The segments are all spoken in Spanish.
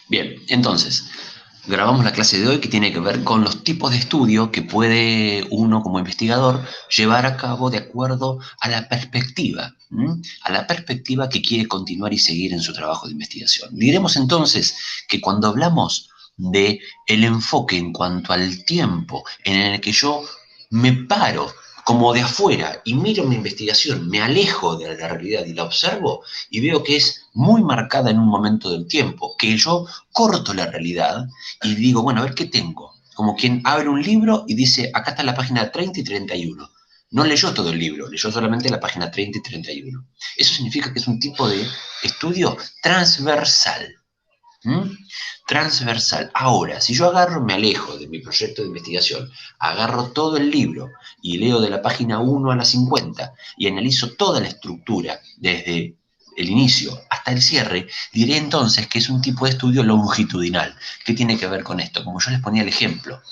Bien, entonces, grabamos la clase de hoy que tiene que ver con los tipos de estudio que puede uno como investigador llevar a cabo de acuerdo a la perspectiva, ¿m? A la perspectiva que quiere continuar y seguir en su trabajo de investigación. Diremos entonces que cuando hablamos de el enfoque en cuanto al tiempo en el que yo me paro como de afuera y miro mi investigación, me alejo de la realidad y la observo y veo que es muy marcada en un momento del tiempo, que yo corto la realidad y digo, bueno, a ver qué tengo. Como quien abre un libro y dice, acá está la página 30 y 31. No leyó todo el libro, leyó solamente la página 30 y 31. Eso significa que es un tipo de estudio transversal. ¿Mm? Transversal. Ahora, si yo agarro, me alejo de mi proyecto de investigación, agarro todo el libro y leo de la página 1 a la 50 y analizo toda la estructura desde el inicio hasta el cierre, diré entonces que es un tipo de estudio longitudinal. ¿Qué tiene que ver con esto? Como yo les ponía el ejemplo,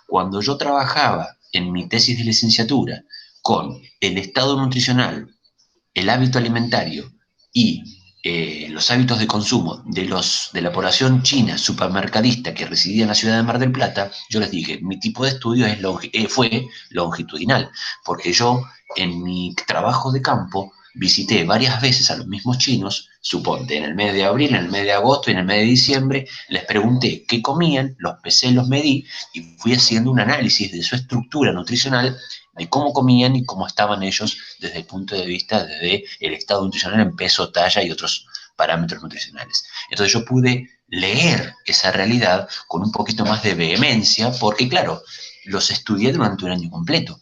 cuando yo trabajaba en mi tesis de licenciatura con el estado nutricional, el hábito alimentario y los hábitos de consumo de la población china supermercadista que residía en la ciudad de Mar del Plata, yo les dije, mi tipo de estudio fue longitudinal, porque yo en mi trabajo de campo visité varias veces a los mismos chinos, suponte, en el mes de abril, en el mes de agosto y en el mes de diciembre, les pregunté qué comían, los pesé, los medí y fui haciendo un análisis de su estructura nutricional, de cómo comían y cómo estaban ellos desde el punto de vista de el estado nutricional en peso, talla y otros parámetros nutricionales. Entonces yo pude leer esa realidad con un poquito más de vehemencia porque, claro, los estudié durante un año completo.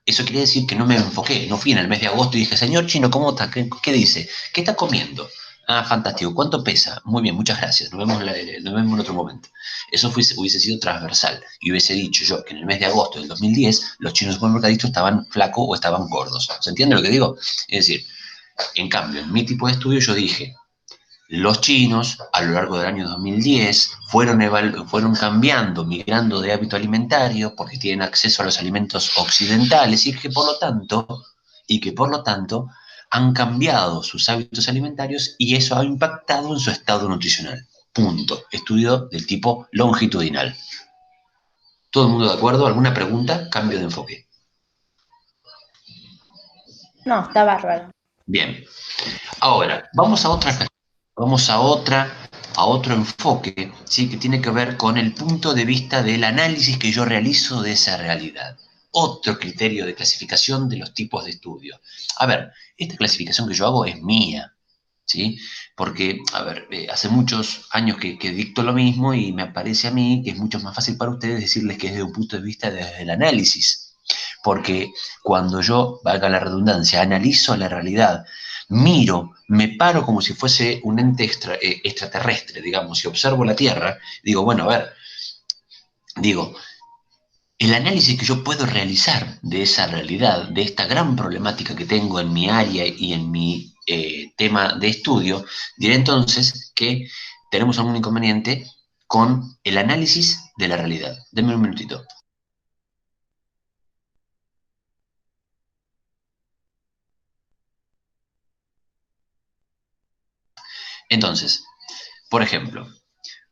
Eso quiere decir que no me enfoqué, no fui en el mes de agosto y dije, señor chino, ¿cómo está? ¿Qué dice? ¿Qué está comiendo? Ah, fantástico. ¿Cuánto pesa? Muy bien, muchas gracias. Nos vemos en otro momento. Eso hubiese sido transversal. Y hubiese dicho yo que en el mes de agosto del 2010 los chinos supermercadistas estaban flacos o estaban gordos. ¿Se entiende lo que digo? Es decir, en cambio, en mi tipo de estudio yo dije, los chinos, a lo largo del año 2010, fueron cambiando, migrando de hábito alimentario, porque tienen acceso a los alimentos occidentales, y que por lo tanto han cambiado sus hábitos alimentarios y eso ha impactado en su estado nutricional. Punto. Estudio del tipo longitudinal. ¿Todo el mundo de acuerdo? ¿Alguna pregunta? Cambio de enfoque. No, está bárbaro. Bien. Ahora, vamos a otro enfoque, ¿sí? Que tiene que ver con el punto de vista del análisis que yo realizo de esa realidad. Otro criterio de clasificación de los tipos de estudio. A ver, esta clasificación que yo hago es mía, ¿sí? Porque, a ver, hace muchos años que dicto lo mismo y me parece a mí que es mucho más fácil para ustedes decirles que es desde un punto de vista desde el análisis. Porque cuando yo, valga la redundancia, analizo la realidad, miro, me paro como si fuese un ente extraterrestre, digamos, y observo la Tierra, digo, bueno, a ver, digo, el análisis que yo puedo realizar de esa realidad, de esta gran problemática que tengo en mi área y en mi tema de estudio, diré entonces que tenemos algún inconveniente con el análisis de la realidad. Denme un minutito. Entonces, por ejemplo,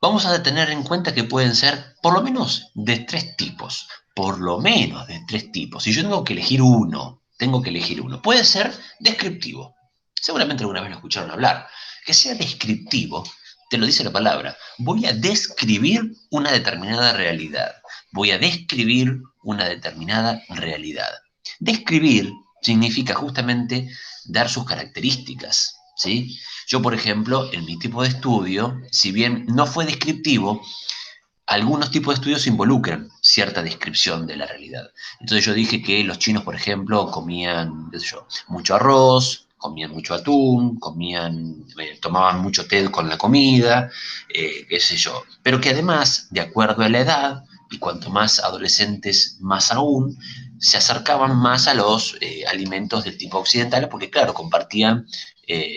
vamos a tener en cuenta que pueden ser por lo menos de tres tipos. Por lo menos de tres tipos. Si yo tengo que elegir uno, tengo que elegir uno. Puede ser descriptivo. Seguramente alguna vez lo escucharon hablar. Que sea descriptivo, te lo dice la palabra. Voy a describir una determinada realidad. Voy a describir una determinada realidad. Describir significa justamente dar sus características, ¿sí? Yo, por ejemplo, en mi tipo de estudio, si bien no fue descriptivo, algunos tipos de estudios involucran cierta descripción de la realidad. Entonces yo dije que los chinos, por ejemplo, comían, qué sé yo, mucho arroz, comían mucho atún, tomaban mucho té con la comida, qué sé yo. Pero que además, de acuerdo a la edad, y cuanto más adolescentes, más aún, se acercaban más a los alimentos del tipo occidental, porque claro, compartían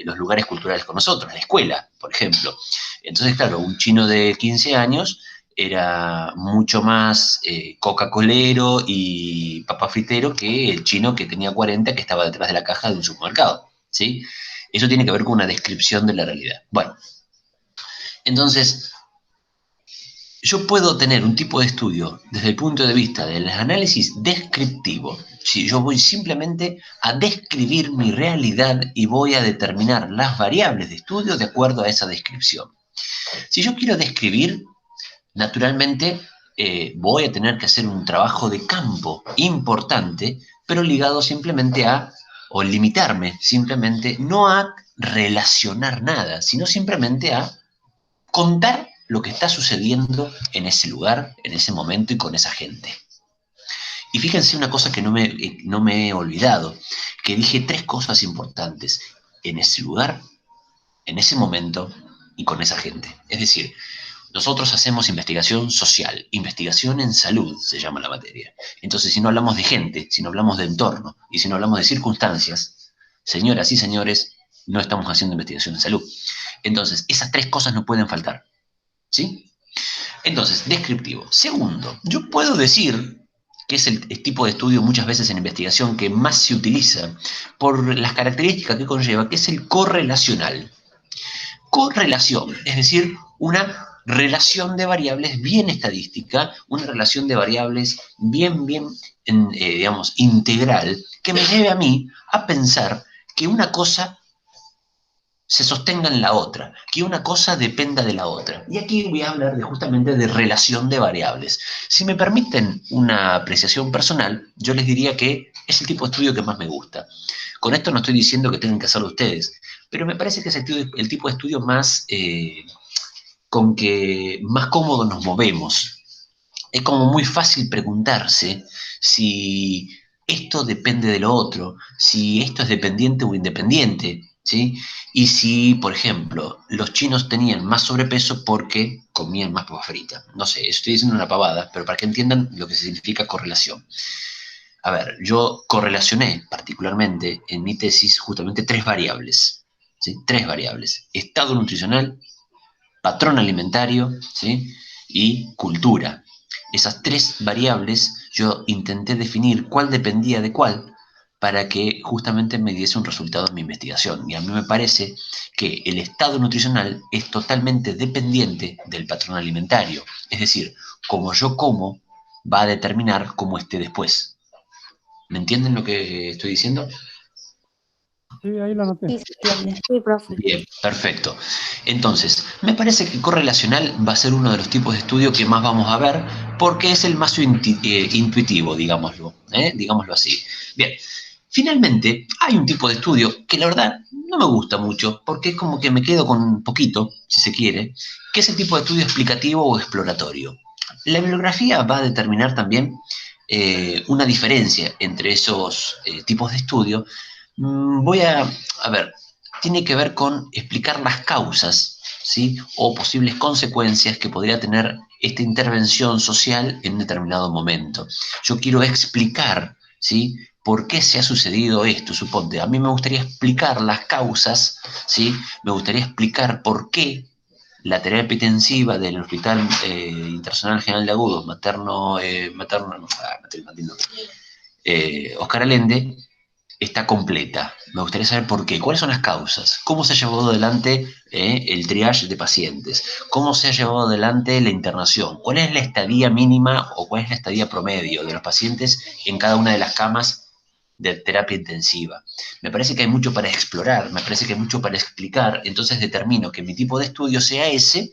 los lugares culturales con nosotros, la escuela, por ejemplo. Entonces, claro, un chino de 15 años era mucho más Coca-Colero y papa fritero que el chino que tenía 40 que estaba detrás de la caja de un supermercado, ¿sí? Eso tiene que ver con una descripción de la realidad. Bueno, Entonces, yo puedo tener un tipo de estudio desde el punto de vista del análisis descriptivo. Si yo voy simplemente a describir mi realidad y voy a determinar las variables de estudio de acuerdo a esa descripción. Si yo quiero describir, naturalmente voy a tener que hacer un trabajo de campo importante, pero ligado simplemente a, o limitarme simplemente, no a relacionar nada, sino simplemente a contar lo que está sucediendo en ese lugar, en ese momento y con esa gente. Y fíjense una cosa que no me he olvidado, que dije tres cosas importantes en ese lugar, en ese momento y con esa gente. Es decir, nosotros hacemos investigación social, investigación en salud se llama la materia. Entonces, si no hablamos de gente, si no hablamos de entorno y si no hablamos de circunstancias, señoras y señores, no estamos haciendo investigación en salud. Entonces, esas tres cosas no pueden faltar. ¿Sí? Entonces, descriptivo. Segundo, yo puedo decir que es el tipo de estudio muchas veces en investigación que más se utiliza por las características que conlleva, que es el correlacional. Correlación, es decir, una relación de variables bien estadística, una relación de variables bien, digamos, integral, que me lleve a mí a pensar que una cosa se sostenga en la otra, que una cosa dependa de la otra. Y aquí voy a hablar justamente de relación de variables. Si me permiten una apreciación personal, yo les diría que es el tipo de estudio que más me gusta. Con esto no estoy diciendo que tengan que hacerlo ustedes, pero me parece que es el tipo de estudio más con que más cómodo nos movemos. Es como muy fácil preguntarse si esto depende de lo otro, si esto es dependiente o independiente, ¿sí? Y si, por ejemplo, los chinos tenían más sobrepeso porque comían más papa frita. No sé, estoy diciendo una pavada, pero para que entiendan lo que significa correlación. A ver, yo correlacioné particularmente en mi tesis justamente tres variables, ¿sí? Tres variables. Estado nutricional, patrón alimentario, ¿sí? Y cultura. Esas tres variables yo intenté definir cuál dependía de cuál para que justamente me diese un resultado en mi investigación. Y a mí me parece que el estado nutricional es totalmente dependiente del patrón alimentario. Es decir, como yo como va a determinar cómo esté después. ¿Me entienden lo que estoy diciendo? Sí, ahí lo anoté. Sí, se entiende. Sí, profe. Bien, perfecto. Entonces, me parece que correlacional va a ser uno de los tipos de estudio que más vamos a ver porque es el más intuitivo, digámoslo así. Bien, finalmente hay un tipo de estudio que la verdad no me gusta mucho porque es como que me quedo con un poquito, si se quiere, que es el tipo de estudio explicativo o exploratorio. La bibliografía va a determinar también una diferencia entre esos tipos de estudio. A ver, tiene que ver con explicar las causas, ¿sí? O posibles consecuencias que podría tener esta intervención social en un determinado momento. Yo quiero explicar, ¿sí? ¿Por qué se ha sucedido esto? Suponte, a mí me gustaría explicar las causas, ¿sí? Me gustaría explicar por qué la terapia intensiva del Hospital Internacional General de Agudos, Oscar Allende, está completa. Me gustaría saber por qué, cuáles son las causas, cómo se ha llevado adelante el triage de pacientes, cómo se ha llevado adelante la internación, cuál es la estadía mínima o cuál es la estadía promedio de los pacientes en cada una de las camas de terapia intensiva. Me parece que hay mucho para explorar, me parece que hay mucho para explicar, entonces determino que mi tipo de estudio sea ese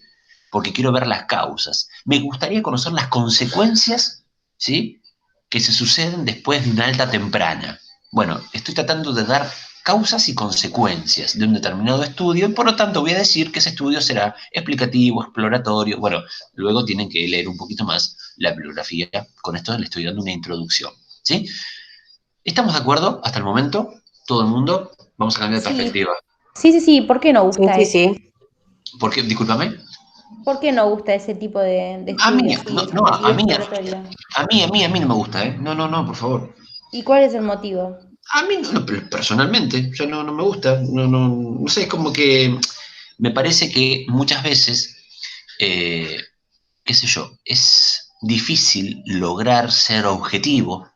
porque quiero ver las causas. Me gustaría conocer las consecuencias, ¿sí? Que se suceden después de una alta temprana. Bueno, estoy tratando de dar causas y consecuencias de un determinado estudio y por lo tanto voy a decir que ese estudio será explicativo, exploratorio. Bueno, luego tienen que leer un poquito más la bibliografía. Con esto les estoy dando una introducción. ¿Sí? ¿Estamos de acuerdo hasta el momento? ¿Todo el mundo? Vamos a cambiar de Sí. perspectiva. Sí. ¿Por qué no gusta Sí, eso? sí. ¿Por qué? Discúlpame. ¿Por qué no gusta ese tipo de A mí, estudio así, no, explicativo, exploratorio? a mí no me gusta, ¿eh? No, por favor. ¿Y cuál es el motivo? A mí personalmente, yo no me gusta, no sé, es como que me parece que muchas veces, eh, qué sé yo, es difícil lograr ser objetivo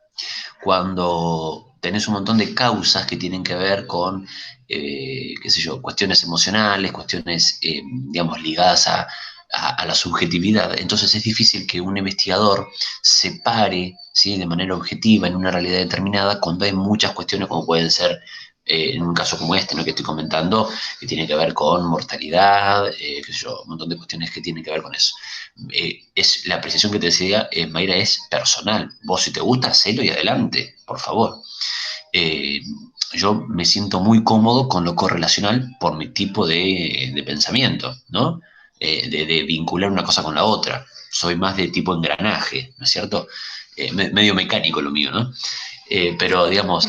cuando tenés un montón de causas que tienen que ver con, qué sé yo, cuestiones emocionales, cuestiones, digamos, ligadas a la subjetividad. Entonces es difícil que un investigador separe, ¿sí?, de manera objetiva en una realidad determinada cuando hay muchas cuestiones como pueden ser, en un caso como este, ¿no?, que estoy comentando, que tiene que ver con mortalidad, qué sé yo, un montón de cuestiones que tienen que ver con eso. Es la apreciación que te decía, Mayra, es personal. Vos, si te gusta, hacelo y adelante, por favor. Eh, yo me siento muy cómodo con lo correlacional por mi tipo de pensamiento, ¿no? De vincular una cosa con la otra. Soy más de tipo engranaje, ¿no es cierto? Medio mecánico lo mío, ¿no? Pero, digamos,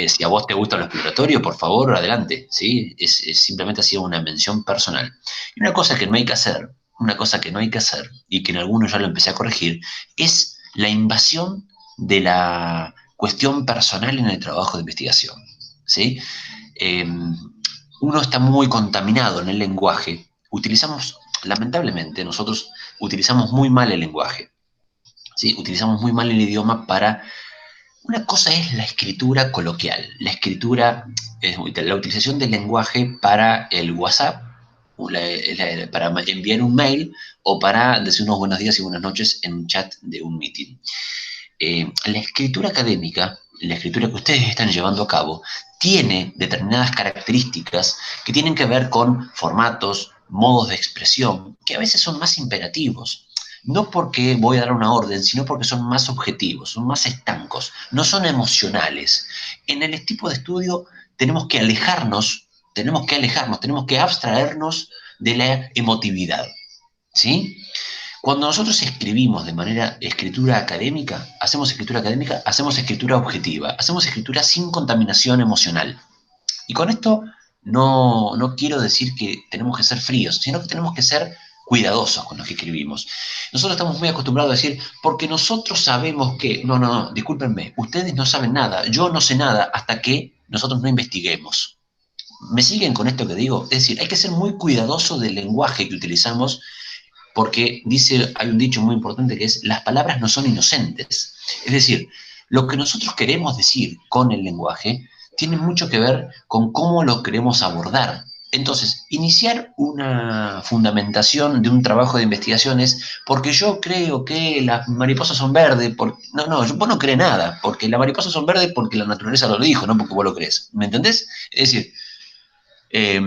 si a vos te gusta lo exploratorio, por favor, adelante, ¿sí? Simplemente ha sido una mención personal. Y una cosa que no hay que hacer, una cosa que no hay que hacer, y que en algunos ya lo empecé a corregir, es la invasión de la cuestión personal en el trabajo de investigación, ¿sí? Eh, Uno está muy contaminado en el lenguaje. Lamentablemente, nosotros utilizamos muy mal el lenguaje, ¿sí? Utilizamos muy mal el idioma para... Una cosa es la escritura coloquial, la escritura, la utilización del lenguaje para el WhatsApp, para enviar un mail o para decir unos buenos días y buenas noches en un chat de un meeting. La escritura académica, la escritura que ustedes están llevando a cabo, tiene determinadas características que tienen que ver con formatos, modos de expresión, que a veces son más imperativos. No porque voy a dar una orden, sino porque son más objetivos, son más estancos, no son emocionales. En el tipo de estudio tenemos que alejarnos, tenemos que abstraernos de la emotividad, ¿sí? Cuando nosotros escribimos de manera escritura académica, hacemos escritura objetiva, hacemos escritura sin contaminación emocional. Y con esto no quiero decir que tenemos que ser fríos, sino que tenemos que ser cuidadosos con lo que escribimos. Nosotros estamos muy acostumbrados a decir, porque nosotros sabemos que, no, discúlpenme, ustedes no saben nada, yo no sé nada hasta que nosotros no investiguemos. ¿Me siguen con esto que digo? Es decir, hay que ser muy cuidadoso del lenguaje que utilizamos porque hay un dicho muy importante que es, las palabras no son inocentes. Es decir, lo que nosotros queremos decir con el lenguaje tiene mucho que ver con cómo lo queremos abordar. Entonces, iniciar una fundamentación de un trabajo de investigación es porque yo creo que las mariposas son verdes. Vos no crees nada, porque las mariposas son verdes porque la naturaleza lo dijo, no porque vos lo crees. ¿Me entendés? Es decir, eh,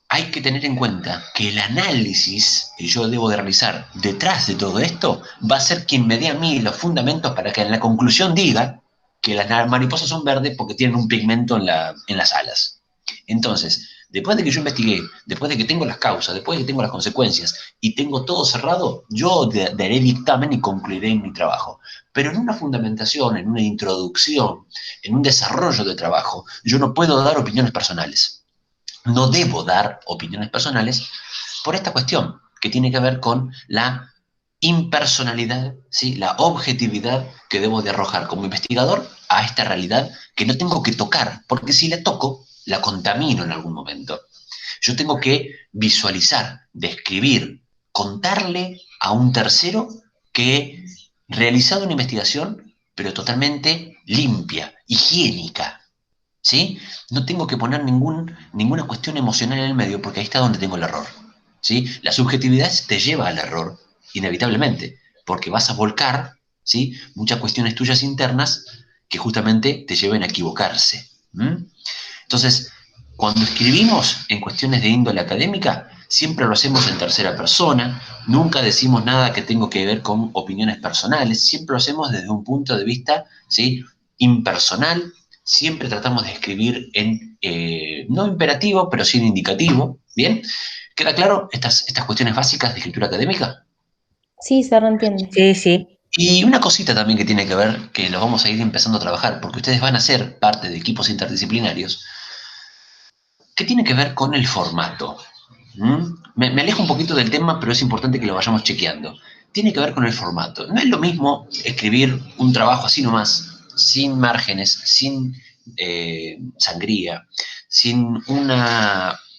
hay que tener en cuenta que el análisis que yo debo de realizar detrás de todo esto va a ser quien me dé a mí los fundamentos para que en la conclusión diga que las mariposas son verdes porque tienen un pigmento en las alas. Entonces, después de que yo investigué, después de que tengo las causas, después de que tengo las consecuencias y tengo todo cerrado, yo daré dictamen y concluiré en mi trabajo. Pero en una fundamentación, en una introducción, en un desarrollo de trabajo, yo no puedo dar opiniones personales. No debo dar opiniones personales por esta cuestión que tiene que ver con la impersonalidad, ¿sí?, la objetividad que debo de arrojar como investigador a esta realidad que no tengo que tocar, porque si la toco, la contamino en algún momento. Yo tengo que visualizar, describir, contarle a un tercero que he realizado una investigación, pero totalmente limpia, higiénica, ¿sí? No tengo que poner ninguna cuestión emocional en el medio porque ahí está donde tengo el error, ¿sí? La subjetividad te lleva al error, inevitablemente, porque vas a volcar, ¿sí?, muchas cuestiones tuyas internas que justamente te lleven a equivocarse. Entonces, cuando escribimos en cuestiones de índole académica, siempre lo hacemos en tercera persona, nunca decimos nada que tenga que ver con opiniones personales, siempre lo hacemos desde un punto de vista, ¿sí?, impersonal. Siempre tratamos de escribir no imperativo, pero sí en indicativo. ¿Bien? ¿Queda claro estas cuestiones básicas de escritura académica? Sí, se reentiende. Sí, sí. Y una cosita también que tiene que ver, que lo vamos a ir empezando a trabajar, porque ustedes van a ser parte de equipos interdisciplinarios, que tiene que ver con el formato. Me alejo un poquito del tema, pero es importante que lo vayamos chequeando. Tiene que ver con el formato. No es lo mismo escribir un trabajo así nomás, sin márgenes, sin sangría, sin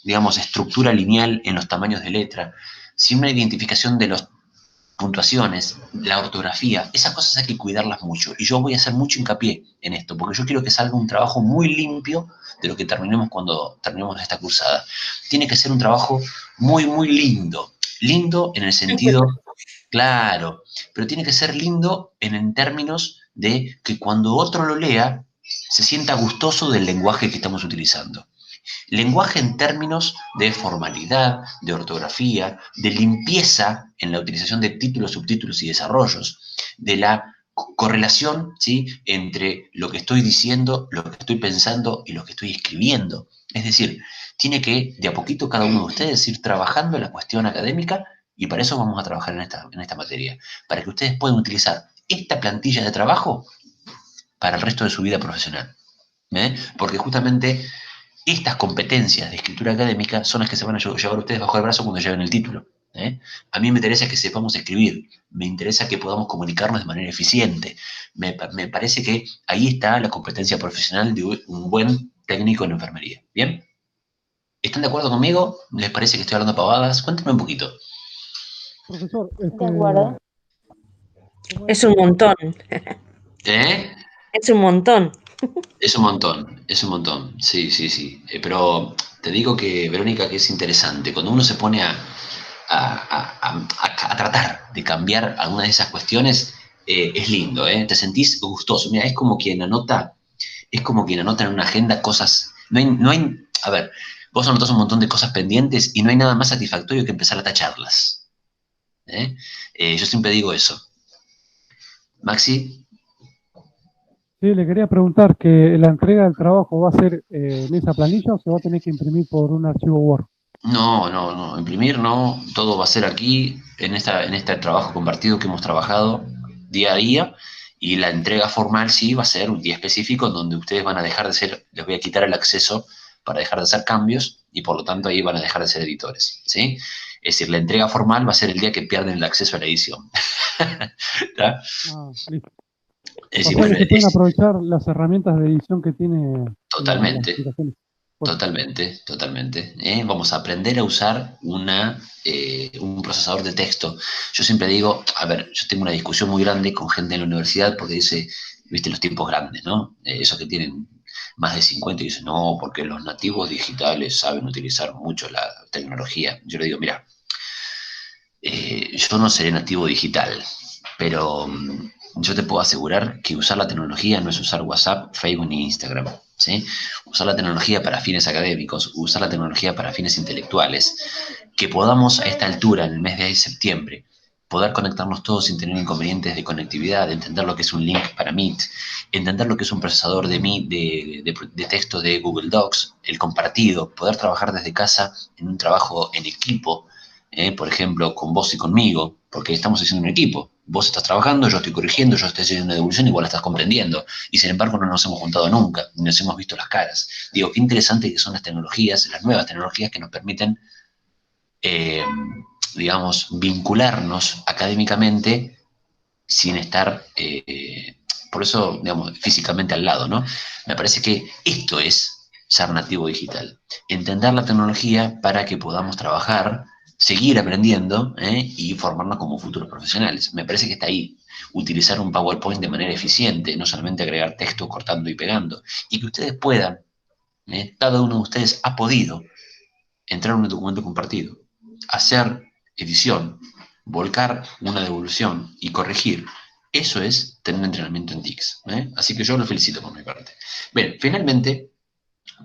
digamos, estructura lineal en los tamaños de letra, sin una identificación de los puntuaciones, la ortografía, esas cosas hay que cuidarlas mucho. Y yo voy a hacer mucho hincapié en esto, porque yo quiero que salga un trabajo muy limpio de lo que terminemos cuando terminemos esta cursada. Tiene que ser un trabajo muy, muy lindo. Lindo en el sentido, claro, pero tiene que ser lindo en términos de que cuando otro lo lea, se sienta gustoso del lenguaje que estamos utilizando. Lenguaje en términos de formalidad, de ortografía, de limpieza en la utilización de títulos, subtítulos y desarrollos, de la correlación, ¿sí?, entre lo que estoy diciendo, lo que estoy pensando y lo que estoy escribiendo. Es decir, tiene que de a poquito cada uno de ustedes ir trabajando en la cuestión académica y para eso vamos a trabajar en esta materia, para que ustedes puedan utilizar esta plantilla de trabajo para el resto de su vida profesional. Porque justamente estas competencias de escritura académica son las que se van a llevar ustedes bajo el brazo cuando lleven el título. A mí me interesa que sepamos escribir, me interesa que podamos comunicarnos de manera eficiente. Me parece que ahí está la competencia profesional de un buen técnico en enfermería. ¿Bien? ¿Están de acuerdo conmigo? ¿Les parece que estoy hablando pavadas? Cuéntenme un poquito. Profesor, De acuerdo. ¿cómo Es un montón. ¿Eh? Es un montón. Es un montón, sí, sí, sí. Pero te digo que, Verónica, que es interesante. Cuando uno se pone a tratar de cambiar alguna de esas cuestiones, es lindo, ¿eh? Te sentís gustoso. Mira, es como quien anota en una agenda cosas. A ver, vos anotás un montón de cosas pendientes y no hay nada más satisfactorio que empezar a tacharlas. ¿Eh? Yo siempre digo eso. Maxi. sí, le quería preguntar que la entrega del trabajo va a ser en esa planilla o se va a tener que imprimir por un archivo Word? No, no, no, imprimir no, todo va a ser aquí, en este trabajo compartido que hemos trabajado día a día, y la entrega formal sí va a ser un día específico en donde ustedes van a dejar de ser, les voy a quitar el acceso para dejar de hacer cambios, y por lo tanto ahí van a dejar de ser editores, ¿sí? Es decir, la entrega formal va a ser el día que pierden el acceso a la edición. ¿Está? Ah, listo. Es O decir, sea bueno, que se pueden aprovechar las herramientas de edición que tiene las totalmente. aplicaciones. Pues, Totalmente, totalmente. Vamos a aprender a usar un procesador de texto. Yo siempre digo, a ver, yo tengo una discusión muy grande con gente en la universidad porque dice, viste, los tiempos grandes, ¿no? Esos que tienen más de 50 y dicen, no, porque los nativos digitales saben utilizar mucho la tecnología. Yo le digo, mira, yo no seré nativo digital, pero yo te puedo asegurar que usar la tecnología no es usar WhatsApp, Facebook ni Instagram, ¿sí? Usar la tecnología para fines académicos, usar la tecnología para fines intelectuales, que podamos a esta altura, en el mes de septiembre, poder conectarnos todos sin tener inconvenientes de conectividad, entender lo que es un link para Meet, entender lo que es un procesador de texto de Google Docs, el compartido, poder trabajar desde casa en un trabajo en equipo, por ejemplo, con vos y conmigo, porque estamos haciendo un equipo. Vos estás trabajando, yo estoy corrigiendo, yo estoy haciendo una devolución, igual la estás comprendiendo. Y sin embargo no nos hemos juntado nunca, ni nos hemos visto las caras. Digo, qué interesante que son las tecnologías, las nuevas tecnologías que nos permiten, eh, digamos, vincularnos académicamente sin estar, por eso, digamos, físicamente al lado, ¿no? Me parece que esto es ser nativo digital. Entender la tecnología para que podamos trabajar, seguir aprendiendo, y formarnos como futuros profesionales. Me parece que está ahí. Utilizar un PowerPoint de manera eficiente, no solamente agregar texto cortando y pegando, y que ustedes puedan, cada uno de ustedes ha podido entrar en un documento compartido, hacer edición, volcar una devolución y corregir. Eso es tener un entrenamiento en TICS. Así que yo lo felicito por mi parte. Bien, finalmente,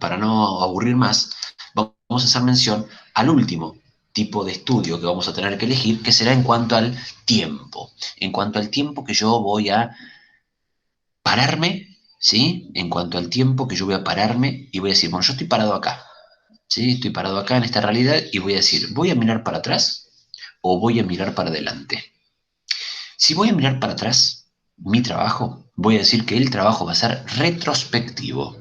para no aburrir más, vamos a hacer mención al último tipo de estudio que vamos a tener que elegir, que será en cuanto al tiempo. En cuanto al tiempo que yo voy a pararme, ¿sí? En cuanto al tiempo que yo voy a pararme y voy a decir, bueno, yo estoy parado acá. ¿Sí? Estoy parado acá en esta realidad y voy a decir, ¿voy a mirar para atrás o voy a mirar para adelante? Si voy a mirar para atrás, mi trabajo, voy a decir que el trabajo va a ser retrospectivo.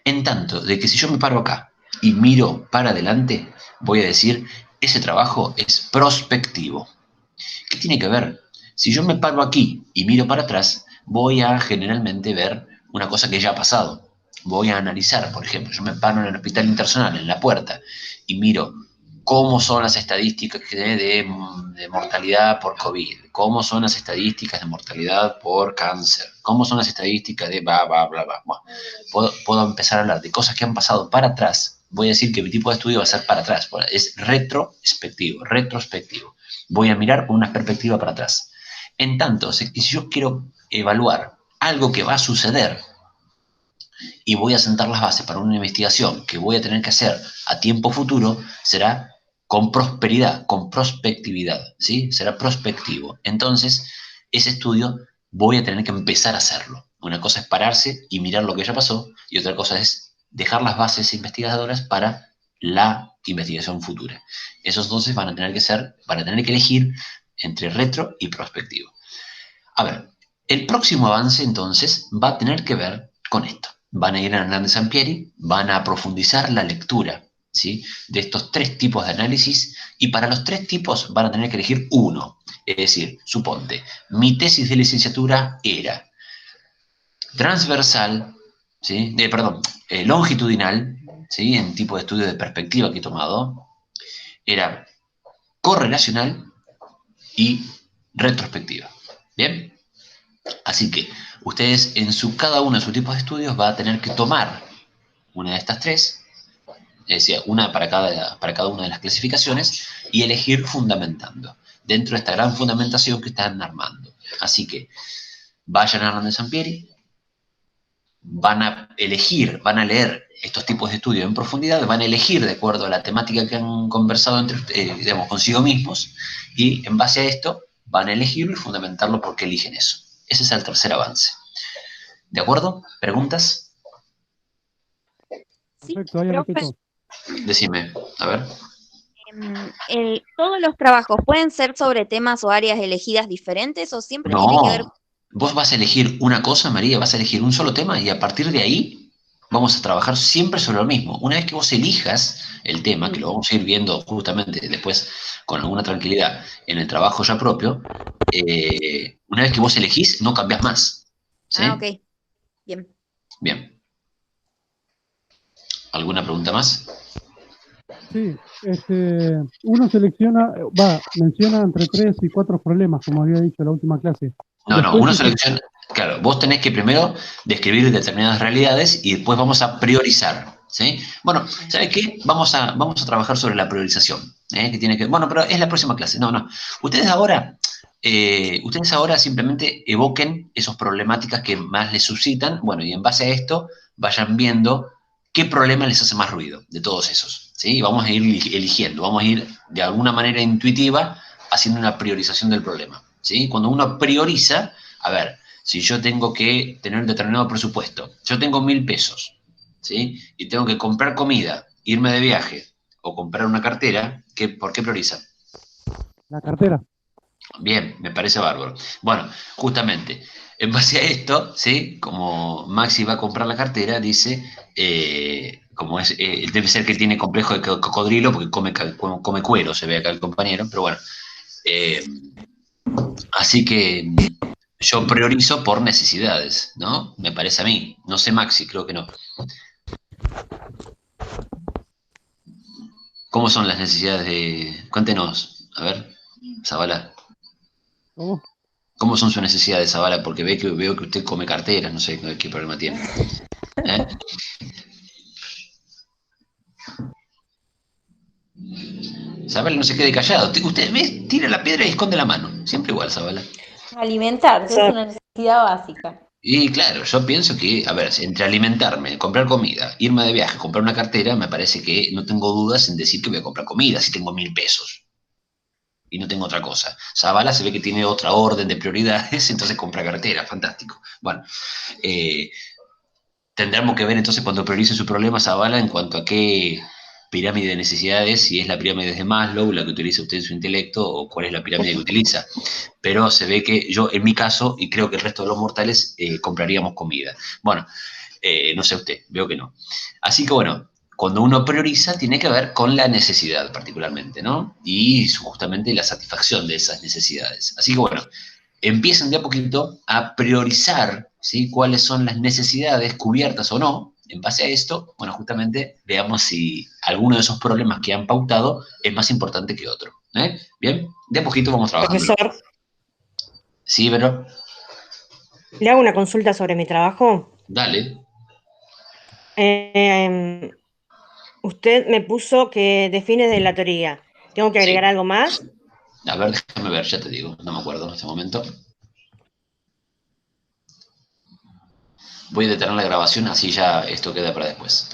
En tanto de que si yo me paro acá y miro para adelante, voy a decir, ese trabajo es prospectivo. ¿Qué tiene que ver? Si yo me paro aquí y miro para atrás, voy a generalmente ver una cosa que ya ha pasado. Voy a analizar, por ejemplo, yo me paro en el hospital internacional, en la puerta, y miro cómo son las estadísticas de mortalidad por COVID, cómo son las estadísticas de mortalidad por cáncer, cómo son las estadísticas de bla, bla, bla, bla. Bueno, puedo empezar a hablar de cosas que han pasado para atrás. Voy a decir que mi tipo de estudio va a ser para atrás, es retrospectivo. Voy a mirar con una perspectiva para atrás. En tanto, si yo quiero evaluar algo que va a suceder y voy a sentar las bases para una investigación que voy a tener que hacer a tiempo futuro, será con prosperidad, con prospectividad, ¿sí? Será prospectivo. Entonces, ese estudio voy a tener que empezar a hacerlo. Una cosa es pararse y mirar lo que ya pasó, y otra cosa es dejar las bases investigadoras para la investigación futura. Esos entonces van a tener que elegir entre retro y prospectivo. A ver, el próximo avance entonces va a tener que ver con esto. Van a ir a Hernández Sampieri, van a profundizar la lectura, ¿sí?, de estos 3 tipos de análisis, y para los 3 tipos van a tener que elegir uno. Es decir, suponte, mi tesis de licenciatura era transversal, ¿sí?, longitudinal, ¿sí?, en tipo de estudio de perspectiva que he tomado, era correlacional y retrospectiva. ¿Bien? Así que ustedes cada uno de sus tipos de estudios va a tener que tomar una de estas 3, es decir, una para cada una de las clasificaciones, y elegir fundamentando, dentro de esta gran fundamentación que están armando. Así que vayan a Hernández Sampieri, van a leer estos tipos de estudios en profundidad, van a elegir de acuerdo a la temática que han conversado consigo mismos, y en base a esto van a elegirlo y fundamentarlo porque eligen eso. Ese es el tercer avance. ¿De acuerdo? ¿Preguntas? Sí, Perfecto, ahí anoté profe. todo. Decime, a ver. ¿Todos los trabajos pueden ser sobre temas o áreas elegidas diferentes o siempre tiene que ver? No, vos vas a elegir una cosa, María, vas a elegir un solo tema, y a partir de ahí vamos a trabajar siempre sobre lo mismo. Una vez que vos elijas el tema, que lo vamos a ir viendo justamente después con alguna tranquilidad en el trabajo ya propio, una vez que vos elegís, no cambiás más. ¿Sí? Ah, ok. Bien. Bien. ¿Alguna pregunta más? Sí, uno menciona entre 3 y 4 problemas, como había dicho en la última clase. No, Después, uno selecciona. Claro, vos tenés que primero describir determinadas realidades y después vamos a priorizar. ¿Sí? Bueno, ¿sabes qué? Vamos a trabajar sobre la priorización. Que tiene que. Bueno, pero es la próxima clase. No. Ustedes ahora simplemente evoquen esas problemáticas que más les suscitan. Bueno, y en base a esto vayan viendo qué problema les hace más ruido de todos esos. ¿Sí? Y vamos a ir eligiendo, vamos a ir de alguna manera intuitiva haciendo una priorización del problema. ¿Sí? Cuando uno prioriza, a ver, si yo tengo que tener un determinado presupuesto, yo tengo 1.000 pesos, ¿sí? Y tengo que comprar comida, irme de viaje o comprar una cartera, ¿por qué prioriza? la cartera. Bien, me parece bárbaro. Bueno, justamente, en base a esto, ¿sí? Como Maxi va a comprar la cartera, dice, debe ser que tiene complejo de cocodrilo porque come cuero, se ve acá el compañero, pero bueno. Así que yo priorizo por necesidades, ¿no? Me parece a mí. No sé, Maxi, creo que no. ¿Cómo son las necesidades de...? Cuéntenos, a ver, Zabala. ¿Cómo? ¿Cómo son sus necesidades, Zabala? Porque veo que usted come carteras, no sé qué problema tiene. ¿Eh? Zabala, no se quede callado. Usted ve, tira la piedra y esconde la mano. Siempre igual, Zabala. Alimentarse es una necesidad básica. Y claro, yo pienso que, a ver, entre alimentarme, comprar comida, irme de viaje, comprar una cartera, me parece que no tengo dudas en decir que voy a comprar comida si tengo 1.000 pesos y no tengo otra cosa. Zavala se ve que tiene otra orden de prioridades, entonces compra cartera, fantástico. Bueno, tendremos que ver entonces cuando priorice su problema Zavala en cuanto a qué pirámide de necesidades, si es la pirámide de Maslow, la que utiliza usted en su intelecto, o cuál es la pirámide que utiliza. Pero se ve que yo, en mi caso, y creo que el resto de los mortales, compraríamos comida. Bueno, no sé usted, veo que no. Así que bueno, cuando uno prioriza tiene que ver con la necesidad particularmente, ¿no? Y justamente la satisfacción de esas necesidades. Así que bueno, empiecen de a poquito a priorizar, ¿sí?, cuáles son las necesidades cubiertas o no, en base a esto, bueno, justamente veamos si alguno de esos problemas que han pautado es más importante que otro. Bien, de a poquito vamos trabajando. Profesor, Sí, pero ¿le hago una consulta sobre mi trabajo? dale. Usted me puso que define de la teoría. ¿Tengo que agregar Sí. algo más? A ver, déjame ver, ya te digo, no me acuerdo en este momento. Voy a detener la grabación, así ya esto queda para después.